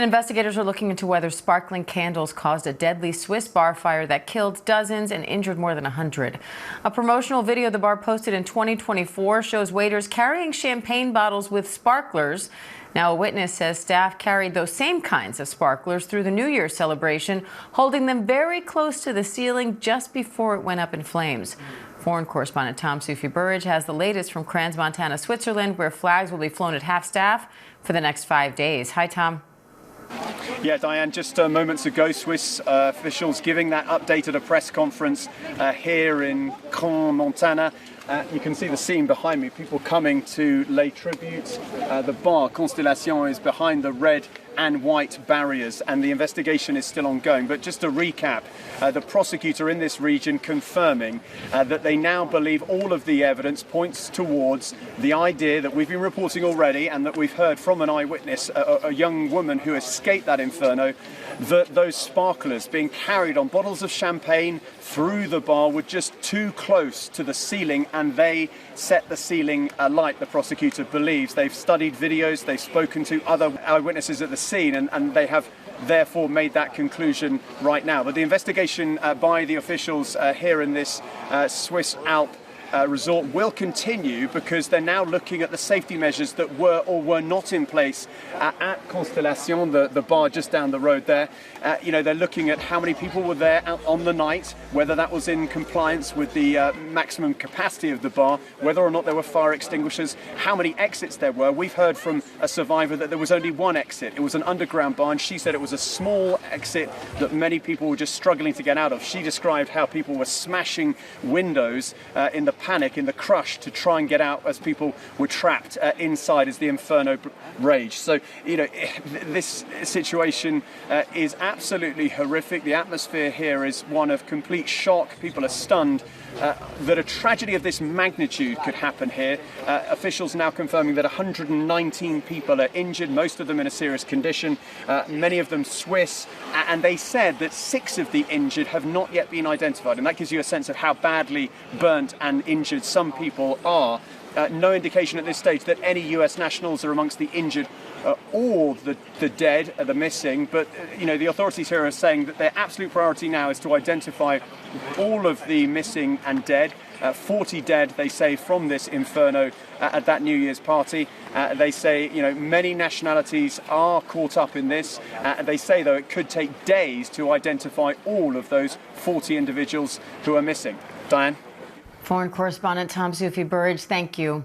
Investigators are looking into whether sparkling candles caused a deadly Swiss bar fire that killed dozens and injured more than 100. A promotional video the bar posted in 2024 shows waiters carrying champagne bottles with sparklers. Now, a witness says staff carried those same kinds of sparklers through the New Year's celebration, holding them very close to the ceiling just before it went up in flames. Foreign correspondent Tom Burridge has the latest from Crans-Montana, Switzerland, where flags will be flown at half-staff for the next 5 days. Hi, Tom. Yeah, Diane, just moments ago, Swiss officials giving that update at a press conference here in Crans-Montana. You can see the scene behind me, people coming to lay tribute. The bar, Constellation, is behind the red and white barriers, and the investigation is still ongoing. But just to recap, the prosecutor in this region confirming that they now believe all of the evidence points towards the idea that we've been reporting already and that we've heard from an eyewitness, a young woman who escaped that inferno, that those sparklers being carried on bottles of champagne through the bar were just too close to the ceiling, and they set the ceiling alight, the prosecutor believes. They've studied videos, they've spoken to other eyewitnesses at the scene, and they have therefore made that conclusion right now. But the investigation by the officials here in this Swiss Alp resort will continue, because they're now looking at the safety measures that were or were not in place at Constellation, the bar just down the road there. They're looking at how many people were there out on the night, whether that was in compliance with the maximum capacity of the bar, whether or not there were fire extinguishers, how many exits there were. We've heard from a survivor that there was only one exit. It was an underground bar, and she said it was a small exit that many people were just struggling to get out of. She described how people were smashing windows in the panic, in the crush, to try and get out as people were trapped inside as the inferno raged. So, this situation is absolutely horrific. The atmosphere here is one of complete shock. People are stunned that a tragedy of this magnitude could happen here. Officials now confirming that 119 people are injured, most of them in a serious condition, many of them Swiss, and they said that 6 of the injured have not yet been identified, and that gives you a sense of how badly burnt and injured some people are. No indication at this stage that any US nationals are amongst the injured or the dead, the missing, but the authorities here are saying that their absolute priority now is to identify all of the missing and dead. 40 dead, they say, from this inferno at that New Year's party. They say, many nationalities are caught up in this. They say, though, it could take days to identify all of those 40 individuals who are missing. Diane? Foreign correspondent Tom Burridge, thank you.